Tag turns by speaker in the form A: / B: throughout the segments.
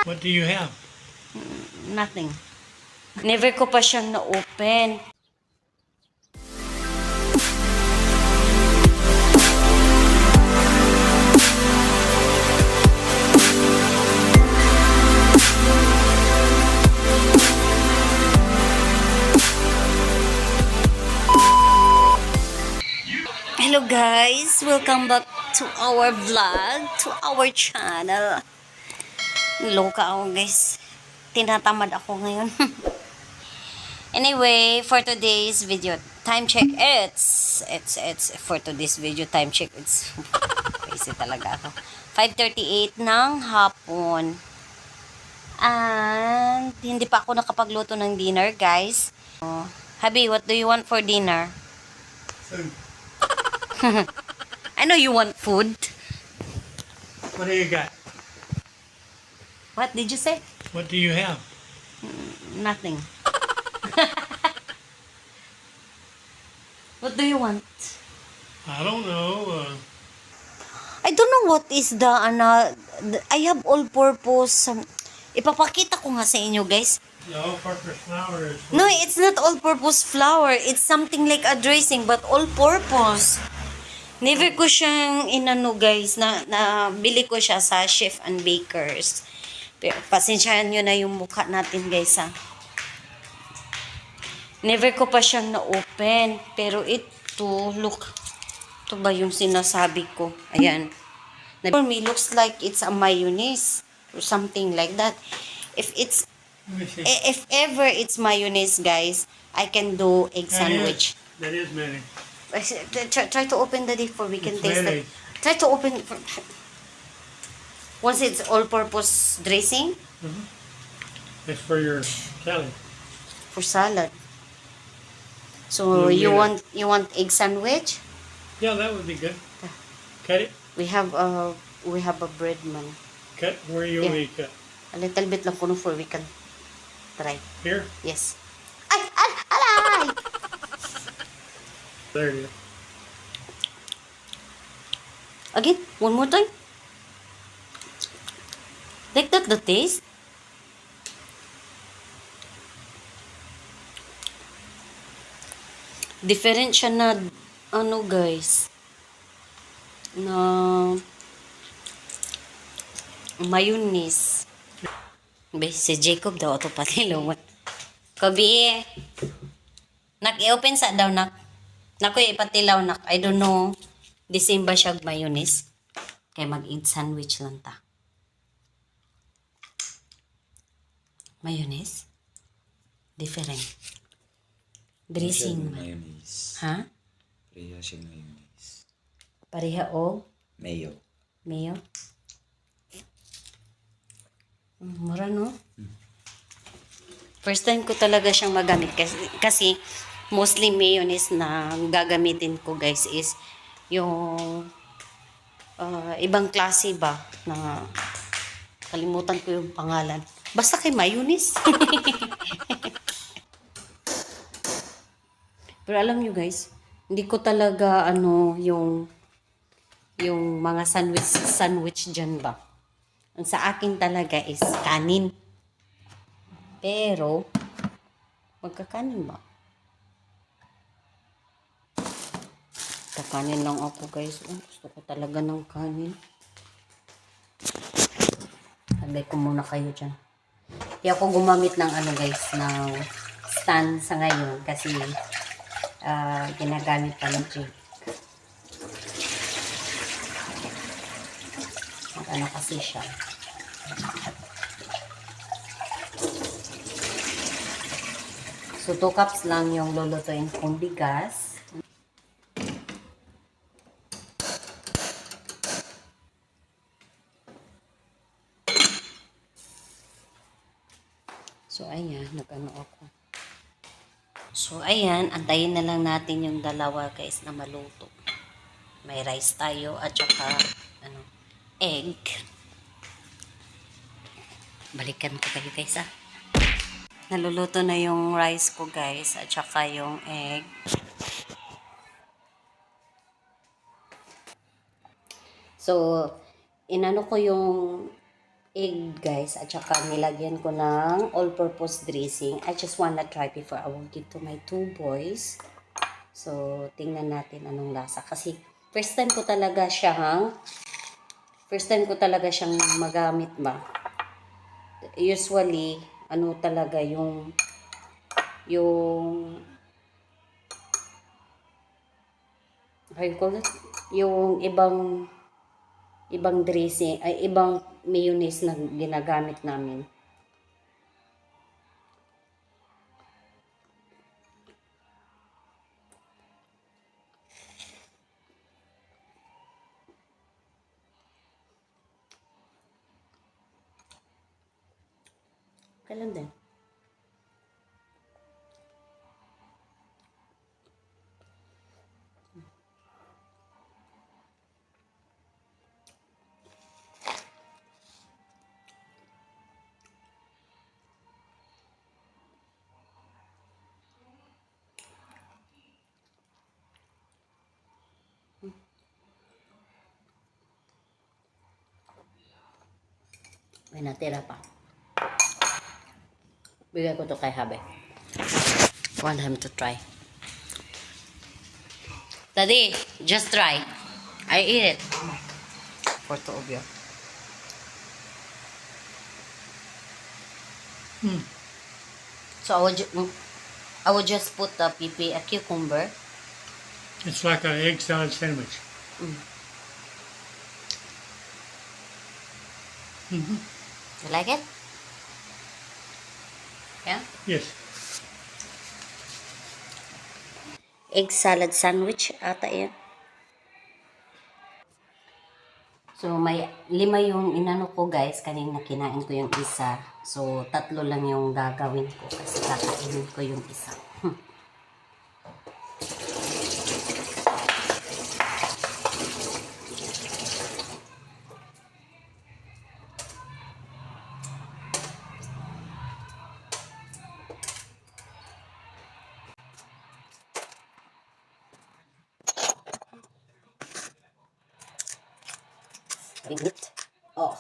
A: What do you have?
B: Nothing. Never ko pa siyang na-open. Hello guys! Welcome back to our vlog, to our channel. Loka ako guys. Tinatamad ako ngayon. Anyway, for today's video, time check, it's for today's video, time check, it's crazy talaga ako. 5:38 ng hapon. And hindi pa ako nakapagluto ng dinner, guys. Habi, what do you want for dinner?
A: Food.
B: I know you want food.
A: What do you got?
B: What did you say?
A: What do you have?
B: Nothing. What do you want?
A: I don't know.
B: I don't know what is I have all-purpose. Ipapakita ko nga sa inyo, guys.
A: The all-purpose flour is.
B: No, it's not all-purpose flour. It's something like a dressing, but all-purpose. Never ko siyang inano, guys, na bili ko siya sa Chef and Bakers. Pero pasensyahan nyo na yung mukha natin, guys, ha. Never ko pa siyang na-open. Pero ito, look. Ito ba yung sinasabi ko? Ayan. For me, looks like it's a mayonnaise or something like that. If ever it's mayonnaise, guys, I can do egg sandwich.
A: That is mayonnaise.
B: Try to open the dish for we can
A: It's
B: taste it.
A: mayonnaise.
B: Try to open once it's all-purpose dressing
A: It's for your salad.
B: for salad. So
A: You
B: you want egg sandwich?
A: Yeah, that would be good. Cut it.
B: We have a bread man.
A: Cut where you want me to cut.
B: A little bit lang kuno for we can try.
A: Here.
B: Yes. Ay, alay!
A: There it is.
B: Again, one more time. Like that the taste. Different siya na ano, guys, na mayonnaise. Si Jacob daw ito pati lumot. Kabi, nak-i-open sa daw nak. Naku, ipatilaw nak. I don't know. The same ba siya mayonnaise? Kaya mag-eat sandwich lang ta. Mayonnaise? Different. Dressing.
C: Mayonnaise.
B: Ha?
C: Pareha siyang mayonnaise.
B: Pareha o
C: Mayo.
B: mayo? Mura, no? First time ko talaga siyang magamit kasi mostly mayonnaise na gagamitin ko, guys, is yung ibang klase ba na kalimutan ko yung pangalan. Basta kay mayonnaise. Pero alam nyo, guys, hindi ko talaga yung mga sandwich dyan ba. Ang sa akin talaga is kanin. Pero magkakanin ba? Kakanin lang ako, guys. Gusto ko talaga ng kanin. Sabay ko muna kayo dyan. Kaya ako gumamit ng guys, ng stand sa ngayon kasi ginagamit pa ng Jake. Kasi siya. So, 2 cups lang yung lulutuin kong bigas. So, ayan. Nag-ano ako. So, ayan. Antayin na lang natin yung dalawa, guys, na maluto. May rice tayo at saka, egg. Balikan ko kayo, guys, ha. Naluluto na yung rice ko, guys, at saka yung egg. So, inano ko yung egg guys at saka nilagyan ko ng all-purpose dressing. I just wanna try before I will give to my 2 boys. So, tingnan natin anong lasa. Kasi, first time ko talaga siyang magamit ba. Usually, ano talaga yung how you call it? Yung ibang dressing, ay ibang mayonnaise na ginagamit namin. Kailan din? May natira pa. Bigay ko to kay Habe. Want him to try. Daddy, just try. I eat it. For 2 of you. So I would just put a cucumber.
A: It's like an egg salad sandwich.
B: You like it? Yeah?
A: Yes.
B: Egg salad sandwich ata yan. So, may 5 yung inano ko guys. Kanina kinain ko yung isa. So, 3 lang yung gagawin ko kasi kakainin ko yung isa. Init. Oh.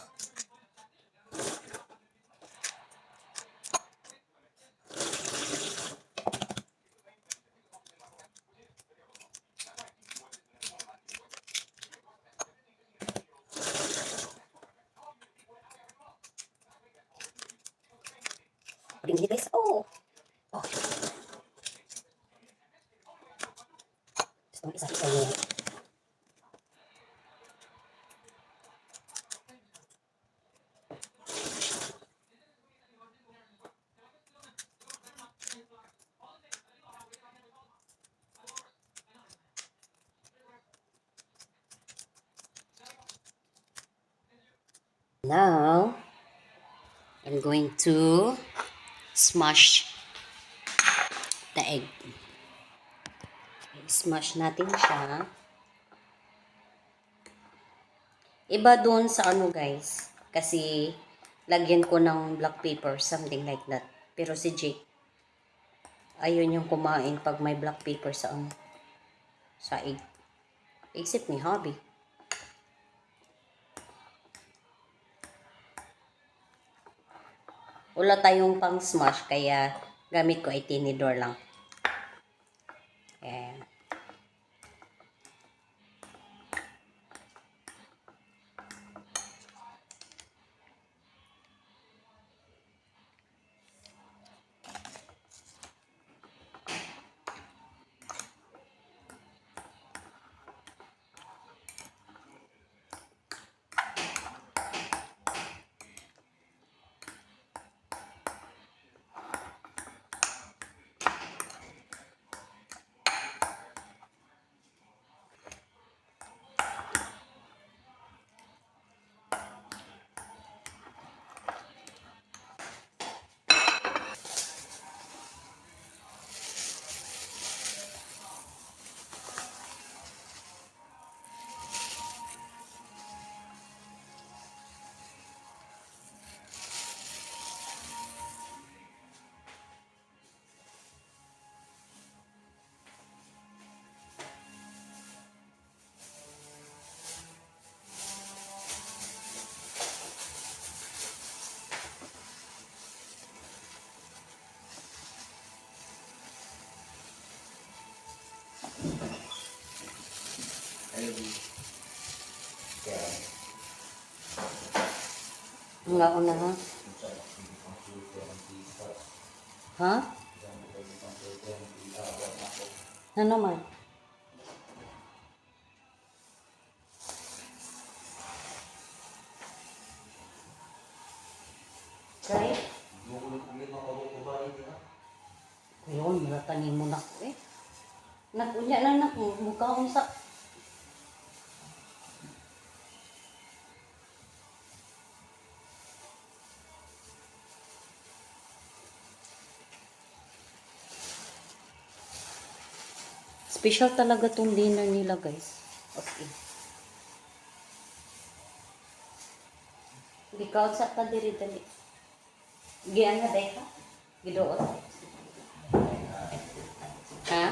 B: Init guys. Oh. Oh. Gusto mo isa-isa yun. Now, I'm going to smash the egg. Smash natin siya. Iba dun sa ano guys, kasi lagyan ko ng black pepper, something like that. Pero si Jake, ayun yung kumain pag may black pepper sa egg. Except ni Hobby. Wala tayong pang smash, kaya gamit ko ay tinidor lang. Ayan. Nga una ha? Ha? Ano man? Kaya? Ayun, malatanin mo na ko eh. Nakunya lang na ko, mukha kong sa... Special talaga tong dinner nila, guys. Okay. Ikaw sa ka diri-dali. Giyan na day ka? Gidoon? Ha?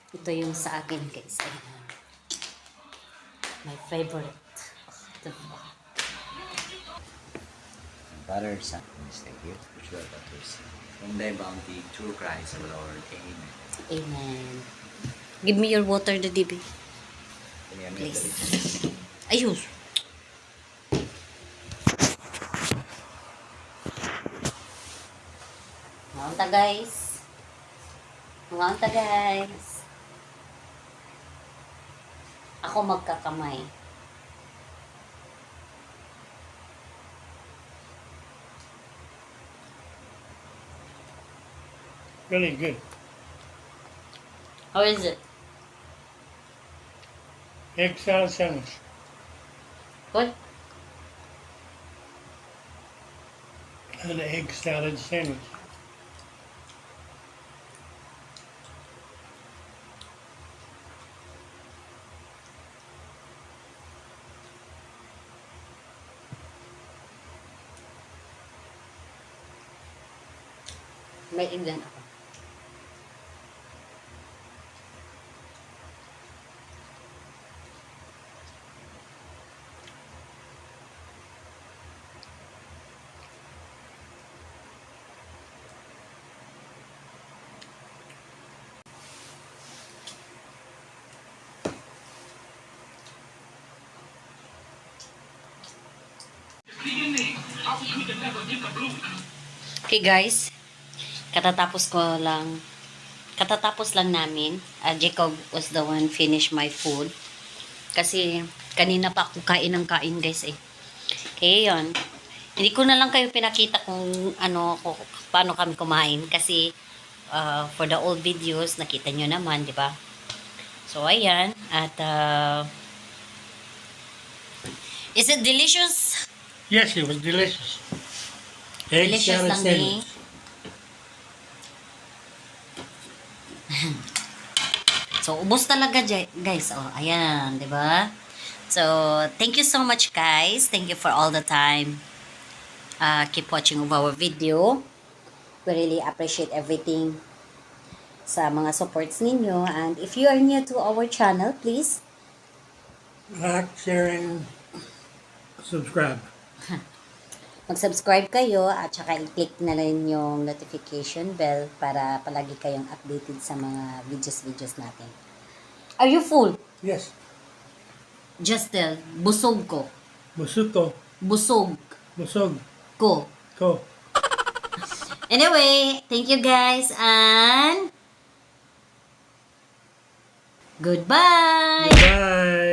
B: Ito yung sa akin, guys. Ayan. My favorite. Ito.
C: Father, Son, and thank you, which were butters. From thy bounty, through Christ our Lord. Amen.
B: Amen. Give me your water, the DB. Please. Ayos. Manta, guys. Manta, guys. Ako magkakamay.
A: Really good.
B: How is it?
A: Egg salad sandwich.
B: Good?
A: An egg salad sandwich.
B: May iglan ako. Okay guys, katatapos lang namin. Jacob was the one finish my food. Kasi kanina pa ako kain ng kain guys eh. Okay, yun. Hindi ko na lang kayo pinakita kung paano kami kumain. Kasi for the old videos, nakita nyo naman, di ba? So, ayan. At, is it delicious?
A: Yes, it was delicious. Egg
B: Delicious
A: salad
B: lang
A: sandwich.
B: So, ubos talaga, guys. Oh, ayan, di ba? So, thank you so much, guys. Thank you for all the time. Keep watching of our video. We really appreciate everything sa mga supports ninyo. And if you are new to our channel, please
A: Like, share, and subscribe.
B: mag-subscribe kayo at saka i-click na rin yung notification bell para palagi kayong updated sa mga videos natin. Are you full?
A: Yes.
B: Just tell, busog ko.
A: Musuko.
B: Busog
A: Musog.
B: ko.
A: Ko.
B: Anyway, thank you guys and goodbye!
A: Goodbye.